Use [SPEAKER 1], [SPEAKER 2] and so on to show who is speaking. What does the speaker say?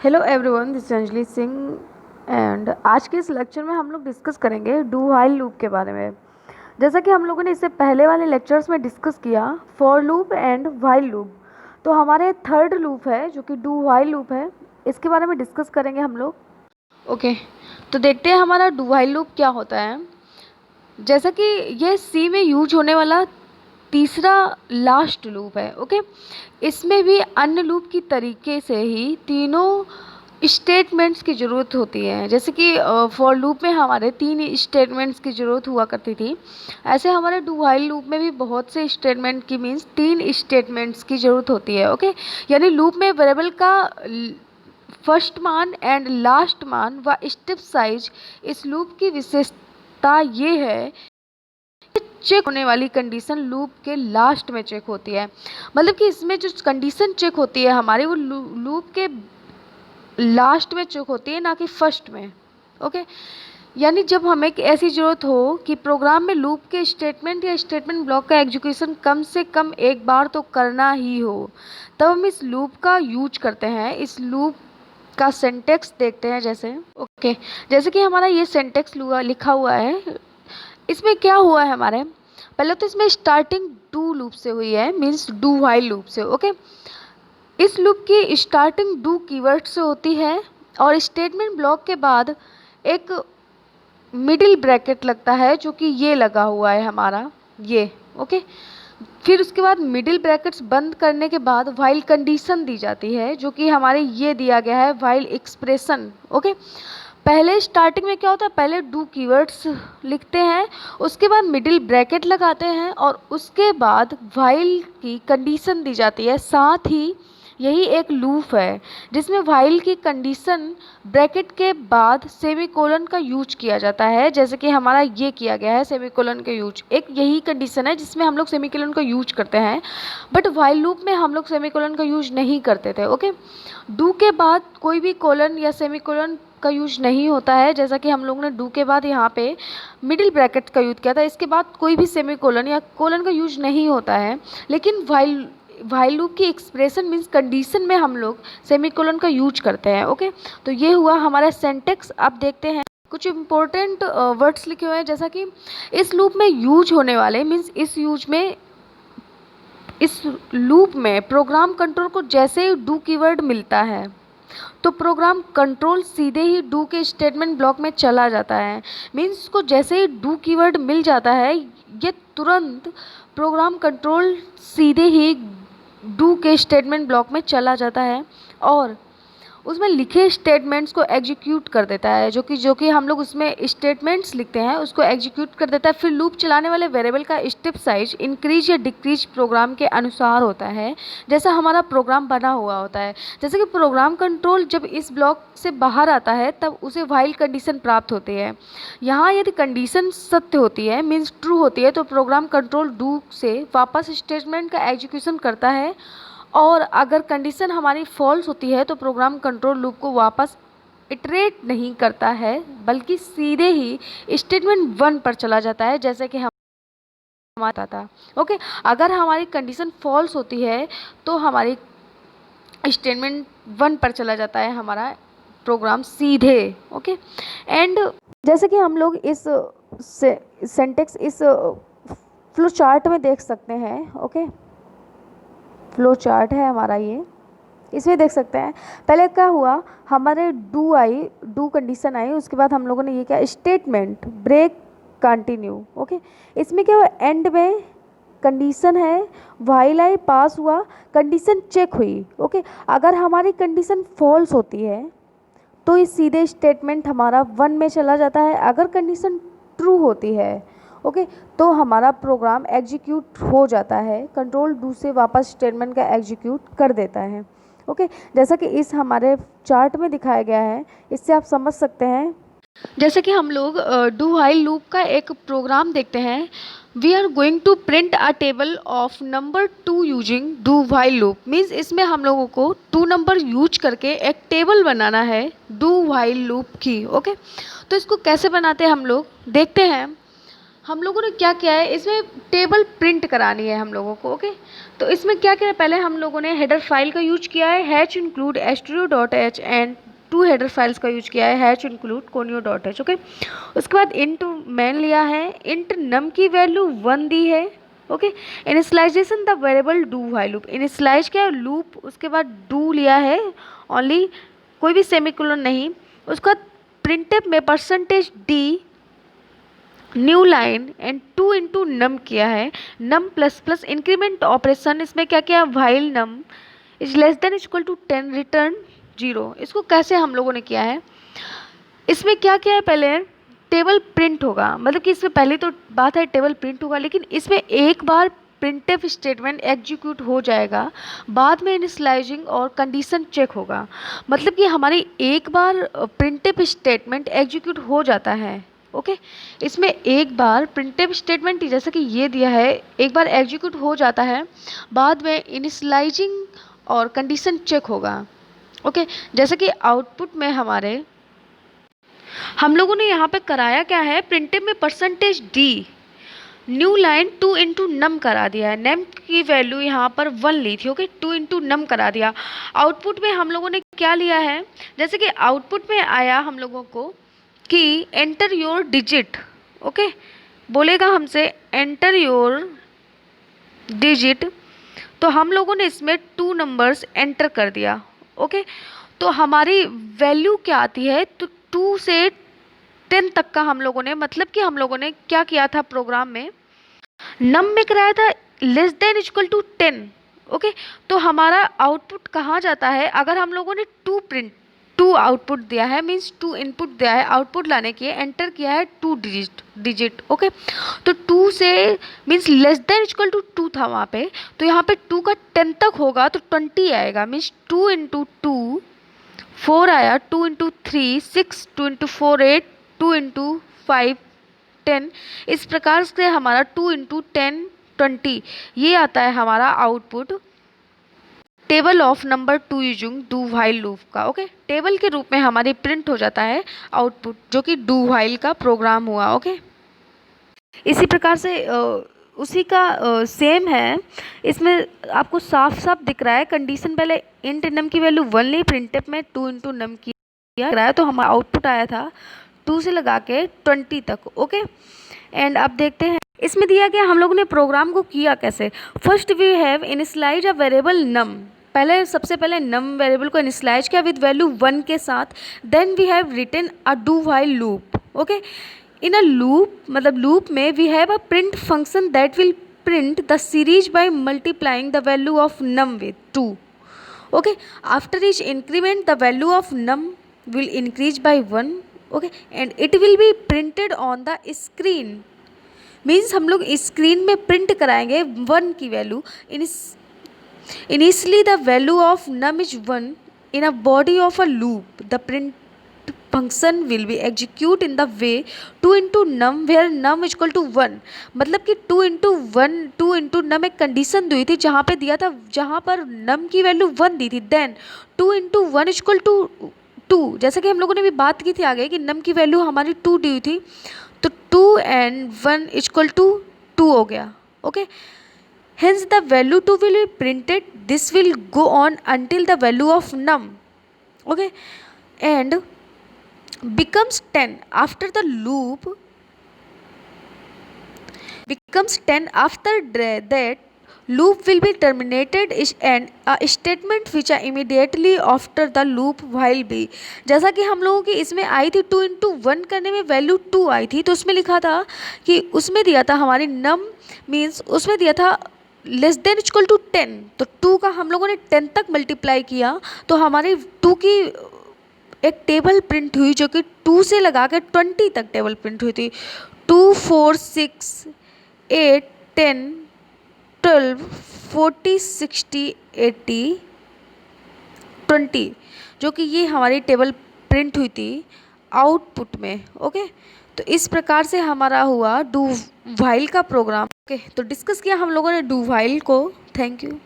[SPEAKER 1] Hello everyone, this Anjali Singh and आज के इस लेक्चर में हम लोग डिस्कस करेंगे डू व्हाइल लूप के बारे में। जैसा कि हम लोगों ने इससे पहले वाले लेक्चर्स में डिस्कस किया for loop and while loop, तो हमारे थर्ड लूप है जो कि डू व्हाइल लूप है, इसके बारे में डिस्कस करेंगे हम लोग। ओके, तो देखते हैं हमारा डू व्हाइल लूप क्या होता है। जैसा कि ये सी में यूज होने वाला तीसरा लास्ट लूप है। ओके, इसमें भी अन्य लूप की तरीके से ही तीनों स्टेटमेंट्स की ज़रूरत होती है। जैसे कि फॉर लूप में हमारे 3 स्टेटमेंट्स की ज़रूरत हुआ करती थी, ऐसे हमारे डू व्हाइल लूप में भी बहुत से स्टेटमेंट की मीन्स 3 स्टेटमेंट्स की ज़रूरत होती है। ओके, यानी लूप में वेरिएबल का फर्स्ट मान एंड लास्ट मान व स्टेप साइज इस लूप की विशेषता ये है, चेक होने वाली कंडीशन लूप के लास्ट में चेक होती है। मतलब कि इसमें जो कंडीशन चेक होती है हमारी, वो लूप के लास्ट में चेक होती है, ना कि फर्स्ट में। ओके, यानी जब हमें ऐसी ज़रूरत हो कि प्रोग्राम में लूप के स्टेटमेंट या स्टेटमेंट ब्लॉक का एग्जीक्यूशन कम से कम एक बार तो करना ही हो, तब हम इस लूप का यूज करते हैं। इस लूप का सिंटैक्स देखते हैं। जैसे कि हमारा ये सिंटैक्स लिखा हुआ है, इसमें क्या हुआ है हमारे, पहले तो इसमें स्टार्टिंग डू लूप से हुई है, मीन्स डू व्हाइल लूप से। ओके, इस लूप की स्टार्टिंग डू कीवर्ड से होती है और स्टेटमेंट ब्लॉक के बाद एक मिडिल ब्रैकेट लगता है जो कि ये लगा हुआ है हमारा ये। ओके, फिर उसके बाद मिडिल ब्रैकेट्स बंद करने के बाद व्हाइल कंडीशन दी जाती है जो कि हमारे ये दिया गया है व्हाइल एक्सप्रेशन। ओके, पहले स्टार्टिंग में क्या होता है, पहले डू कीवर्ड्स लिखते हैं, उसके बाद मिडिल ब्रैकेट लगाते हैं और उसके बाद व्हाइल की कंडीशन दी जाती है। साथ ही यही एक लूप है जिसमें व्हाइल की कंडीशन ब्रैकेट के बाद सेमीकोलन का यूज किया जाता है। जैसे कि हमारा ये किया गया है सेमीकोलन का यूज, एक यही कंडीशन है जिसमें हम लोग सेमीकोलन का यूज करते हैं, बट व्हाइल लूप में हम लोग सेमीकोलन का यूज नहीं करते थे। ओके, डू के बाद कोई भी कोलन या सेमीकोलन का यूज नहीं होता है, जैसा कि हम लोग ने डू के बाद यहाँ पे मिडिल ब्रैकेट का यूज किया था, इसके बाद कोई भी सेमीकोलन या कोलन का यूज नहीं होता है। लेकिन व्हाइल लूप की एक्सप्रेशन मीन्स कंडीशन में हम लोग सेमीकोलन का यूज करते हैं। ओके, तो ये हुआ हमारा सिंटैक्स। अब देखते हैं कुछ इंपॉर्टेंट वर्ड्स लिखे हुए हैं, जैसा कि इस लूप में यूज होने वाले मीन्स इस लूप में प्रोग्राम कंट्रोल को जैसे ही डू कीवर्ड मिलता है तो प्रोग्राम कंट्रोल सीधे ही डू के स्टेटमेंट ब्लॉक में चला जाता है। मीन्स उसको जैसे ही डू कीवर्ड मिल जाता है, ये तुरंत प्रोग्राम कंट्रोल सीधे ही डू के स्टेटमेंट ब्लॉक में चला जाता है और उसमें लिखे स्टेटमेंट्स को एग्जीक्यूट कर देता है। जो कि हम लोग उसमें स्टेटमेंट्स लिखते हैं उसको एग्जीक्यूट कर देता है। फिर लूप चलाने वाले वेरिएबल का स्टेप साइज इंक्रीज या डिक्रीज प्रोग्राम के अनुसार होता है, जैसा हमारा प्रोग्राम बना हुआ होता है। जैसे कि प्रोग्राम कंट्रोल जब इस ब्लॉक से बाहर आता है तब उसे व्हाइल कंडीशन प्राप्त होती है। यहाँ यदि कंडीशन सत्य होती है मीन्स ट्रू होती है तो प्रोग्राम कंट्रोल डू से वापस स्टेटमेंट का एग्जीक्यूशन करता है, और अगर कंडीशन हमारी फॉल्स होती है तो प्रोग्राम कंट्रोल लूप को वापस इटरेट नहीं करता है बल्कि सीधे ही स्टेटमेंट 1 पर चला जाता है, जैसे कि हमारा था। ओके, अगर हमारी कंडीशन फॉल्स होती है तो हमारी स्टेटमेंट 1 पर चला जाता है हमारा प्रोग्राम सीधे। ओके, एंड जैसे कि हम लोग इस सिंटैक्स इस फ्लो चार्ट में देख सकते हैं। ओके, फ्लो चार्ट है हमारा ये, इसमें देख सकते हैं पहले क्या हुआ, हमारे डू कंडीशन आई, उसके बाद हम लोगों ने ये क्या स्टेटमेंट ब्रेक कंटिन्यू। ओके, इसमें क्या हुआ, एंड में कंडीशन है, व्हाइल आई पास हुआ, कंडीशन चेक हुई। ओके, अगर हमारी कंडीशन फॉल्स होती है तो ये सीधे स्टेटमेंट हमारा 1 में चला जाता है। अगर कंडीशन ट्रू होती है ओके तो हमारा प्रोग्राम एग्जीक्यूट हो जाता है, कंट्रोल डू से वापस स्टेटमेंट का एग्जीक्यूट कर देता है। ओके, जैसा कि इस हमारे चार्ट में दिखाया गया है, इससे आप समझ सकते हैं। जैसे कि हम लोग डू व्हाइल लूप का एक प्रोग्राम देखते हैं, we are going to print a table of number 2 using do while loop. Means इसमें हम लोगों को 2 नंबर यूज करके एक टेबल बनाना है डू व्हाइल लूप की। ओके, तो इसको कैसे बनाते हैं हम लोग देखते हैं। हम लोगों ने क्या किया है, इसमें टेबल प्रिंट करानी है हम लोगों को। ओके, तो इसमें क्या किया है, पहले हम लोगों ने हेडर फाइल का यूज किया है hatch include stdio.h and 2 header files का यूज किया है हैच इंक्लूड conio.h। ओके, उसके बाद इंट मैन लिया है, इंट नम की वैल्यू 1 दी है। Okay, initialisation the variable do while loop, initialise किया लूप, उसके बाद डू लिया है ओनली, कोई भी सेमीकोलन नहीं। उसके बाद प्रिंटफ में percentage D new line and 2 into num किया है, num plus plus increment operation, इसमें क्या किया, while num is less than equal to 10 return 0। इसको कैसे हम लोगों ने किया है, इसमें क्या किया है, पहले टेबल प्रिंट होगा, मतलब कि इसमें पहले तो बात है टेबल प्रिंट होगा, लेकिन इसमें एक बार प्रिंटफ स्टेटमेंट एग्जीक्यूट हो जाएगा, बाद में इनिशियलाइजिंग और कंडीशन चेक होगा। मतलब कि हमारी एक बार प्रिंटफ स्टेटमेंट एग्जीक्यूट हो जाता है। ओके, इसमें एक बार प्रिंटफ स्टेटमेंट जैसे कि ये दिया है, एक बार एग्जीक्यूट हो जाता है, बाद में इनिशियलाइजिंग और कंडीशन चेक होगा। ओके, जैसे कि आउटपुट में हमारे हम लोगों ने यहाँ पे कराया क्या है, प्रिंटफ में percentage D new line 2 into num करा दिया है, नम की वैल्यू यहाँ पर 1 ली थी। ओके, 2 इंटू नम करा दिया। आउटपुट में हम लोगों ने क्या लिया है, जैसे कि आउटपुट में आया हम लोगों को कि एंटर योर डिजिट। ओके, बोलेगा हमसे एंटर योर डिजिट, तो हम लोगों ने इसमें 2 नंबर्स एंटर कर दिया। ओके, तो हमारी वैल्यू क्या आती है, तो 2 से 10 तक का हम लोगों ने, मतलब कि हम लोगों ने क्या किया था प्रोग्राम में, नम में कराया था less than equal to 10। Okay, तो हमारा आउटपुट कहाँ जाता है, अगर हम लोगों ने 2 आउटपुट दिया है, मीन्स 2 इनपुट दिया है, आउटपुट लाने के एंटर किया है 2 डिजिट। ओके, तो 2 से means less than equal to 2 था वहाँ पे, तो यहाँ पे 2 का 10 तक होगा तो 20 आएगा, मीन्स 2 इंटू 2 4 आया, 2 इंटू 3 6, 2 इंटू 4 8, 2 इंटू 5 10। इस प्रकार से हमारा 2 इंटू 10 20 ये आता है हमारा output table of number 2 using do while loop का। ओके, टेबल के रूप में हमारी प्रिंट हो जाता है आउटपुट, जो कि डू व्हाइल का प्रोग्राम हुआ। ओके, इसी प्रकार से उसी का सेम है, इसमें आपको साफ साफ दिख रहा है, कंडीशन पहले इंट नम की वैल्यू 1 ली, प्रिंटफ में 2 इंटू नम किया, तो हमारा आउटपुट आया था 2 से लगा के 20 तक। ओके, एंड अब देखते हैं इसमें दिया गया हम लोगों ने प्रोग्राम को किया कैसे। First we have initialise a variable num, पहले सबसे पहले नम वेरिएबल को इनिशियलाइज किया विद वैल्यू 1 के साथ। Then we have written a do while loop. Okay, in a loop मतलब लूप में we have a print function that will print the series by multiplying the value of num with 2। Okay, after each increment the value of num will increase by 1। Okay, and it will be printed on the screen, means हम लोग screen में print कराएंगे 1 की value. Initially the value of num is 1 in a body of a loop, the print function will be execute in the way 2 into num where num is equal to 1। मतलब कि 2 into नम एक condition दी थी, जहाँ पे दिया था, जहाँ पर नम की वैल्यू 1 दी थी, then 2 into 1 is equal to 2। जैसे कि हम लोगों ने भी बात की थी आगे कि नम की वैल्यू हमारी 2 दी हुई थी, तो 2 एंड 1 इक्वल टू 2 हो गया। Okay, hence the value 2 will be printed, this will go on until the value of num. Okay, and becomes 10 after the loop becomes 10 after that loop will be terminated and a statement which are immediately after the loop while be। जैसा कि हम लोगों की इसमें आई थी 2 into 1 करने में value 2 आई थी, तो उसमें लिखा था कि उसमें दिया था हमारी नम मीन्स उसमें दिया था लेस देन इक्वल टू 10, तो 2 का हम लोगों ने 10 तक मल्टीप्लाई किया, तो हमारी 2 की एक टेबल प्रिंट हुई जो कि 2 से लगा के 20 तक टेबल प्रिंट हुई थी। 2 4 6 8 10 12 40 60 80 20, जो कि ये हमारी टेबल प्रिंट हुई थी आउटपुट में। ओके, तो इस प्रकार से हमारा हुआ डू व्हाइल का प्रोग्राम। ओके, तो डिस्कस किया हम लोगों ने डू व्हाइल को। Thank you.